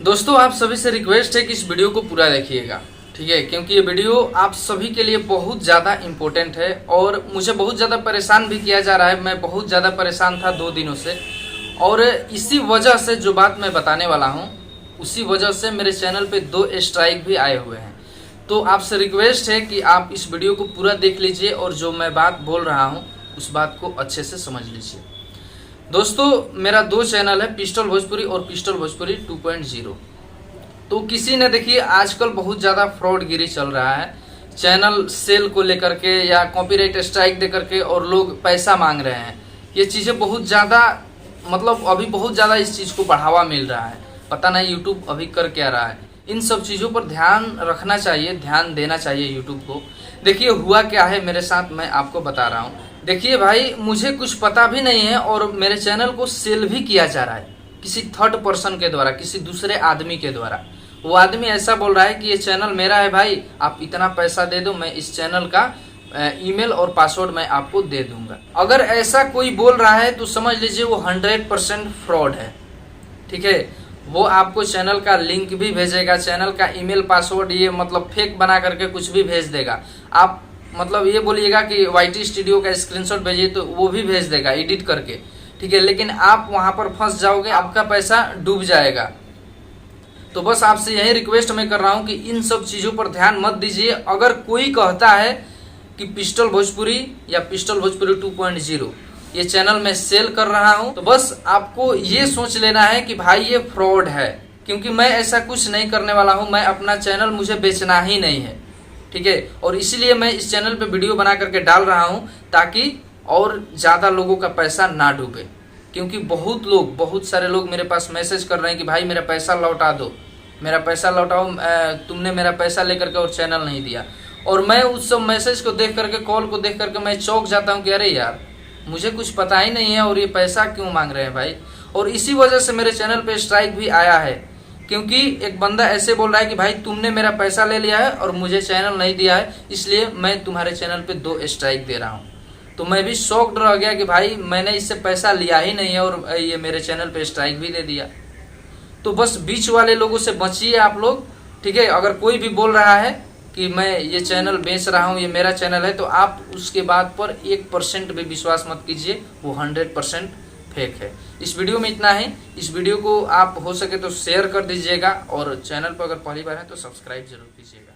दोस्तों आप सभी से रिक्वेस्ट है कि इस वीडियो को पूरा देखिएगा, ठीक है, क्योंकि ये वीडियो आप सभी के लिए बहुत ज़्यादा इम्पोर्टेंट है और मुझे बहुत ज़्यादा परेशान भी किया जा रहा है। मैं बहुत ज़्यादा परेशान था 2 दिनों से और इसी वजह से जो बात मैं बताने वाला हूँ उसी वजह से मेरे चैनल पे 2 स्ट्राइक भी आए हुए हैं। तो आपसे रिक्वेस्ट है कि आप इस वीडियो को पूरा देख लीजिए और जो मैं बात बोल रहा हूँ उस बात को अच्छे से समझ लीजिए। दोस्तों मेरा 2 चैनल है, पिस्टल भोजपुरी और पिस्टल भोजपुरी 2.0। तो किसी ने देखिए आजकल बहुत ज़्यादा फ्रॉडगिरी चल रहा है चैनल सेल को लेकर के या कॉपीराइट स्ट्राइक दे करके और लोग पैसा मांग रहे हैं। ये चीज़ें बहुत ज़्यादा अभी बहुत ज़्यादा इस चीज़ को बढ़ावा मिल रहा है। पता नहीं यूट्यूब अभी कर क्या रहा है। इन सब चीज़ों पर ध्यान रखना चाहिए, ध्यान देना चाहिए यूट्यूब को। देखिए हुआ क्या है मेरे साथ, मैं आपको बता रहा हूँ। देखिए भाई, मुझे कुछ पता भी नहीं है और मेरे चैनल को सेल भी किया जा रहा है किसी थर्ड पर्सन के द्वारा, किसी दूसरे आदमी के द्वारा। वो आदमी ऐसा बोल रहा है कि ये चैनल मेरा है भाई, आप इतना पैसा दे दो, मैं इस चैनल का ईमेल और पासवर्ड मैं आपको दे दूंगा। अगर ऐसा कोई बोल रहा है तो समझ लीजिए वो 100% फ्रॉड है, ठीक है। वो आपको चैनल का लिंक भी भेजेगा, चैनल का ईमेल पासवर्ड ये फेक बना करके कुछ भी भेज देगा। आप ये बोलिएगा कि वाईटी स्टूडियो का स्क्रीनशॉट भेजिए तो वो भी भेज देगा एडिट करके, ठीक है। लेकिन आप वहां पर फंस जाओगे, आपका पैसा डूब जाएगा। तो बस आपसे यही रिक्वेस्ट मैं कर रहा हूं कि इन सब चीज़ों पर ध्यान मत दीजिए। अगर कोई कहता है कि पिस्टल भोजपुरी या पिस्टल भोजपुरी 2.0 ये चैनल मैं सेल कर रहा हूं, तो बस आपको ये सोच लेना है कि भाई ये फ्रॉड है, क्योंकि मैं ऐसा कुछ नहीं करने वाला हूं। मैं अपना चैनल मुझे बेचना ही नहीं है, ठीक है। और इसीलिए मैं इस चैनल पे वीडियो बना करके डाल रहा हूं ताकि और ज़्यादा लोगों का पैसा ना डूबे। क्योंकि बहुत सारे लोग मेरे पास मैसेज कर रहे हैं कि भाई मेरा पैसा लौटा दो, मेरा पैसा लौटाओ, तुमने मेरा पैसा लेकर के और चैनल नहीं दिया। और मैं उस सब मैसेज को देख करके, कॉल को देख करके मैं चौंक जाता हूँ कि अरे यार, मुझे कुछ पता ही नहीं है और ये पैसा क्यों मांग रहे हैं भाई। और इसी वजह से मेरे चैनल पे स्ट्राइक भी आया है, क्योंकि एक बंदा ऐसे बोल रहा है कि भाई तुमने मेरा पैसा ले लिया है और मुझे चैनल नहीं दिया है, इसलिए मैं तुम्हारे चैनल पे 2 स्ट्राइक दे रहा हूँ। तो मैं भी शॉक्ड रह गया कि भाई मैंने इससे पैसा लिया ही नहीं है और ये मेरे चैनल पे स्ट्राइक भी दे दिया। तो बस बीच वाले लोगों से बचिए आप लोग, ठीक है। अगर कोई भी बोल रहा है कि मैं ये चैनल बेच रहा हूँ, ये मेरा चैनल है, तो आप उसके बात पर 1% भी विश्वास मत कीजिए, वो 100% फेक है। इस वीडियो में इतना ही। इस वीडियो को आप हो सके तो शेयर कर दीजिएगा और चैनल पर अगर पहली बार है तो सब्सक्राइब जरूर कीजिएगा।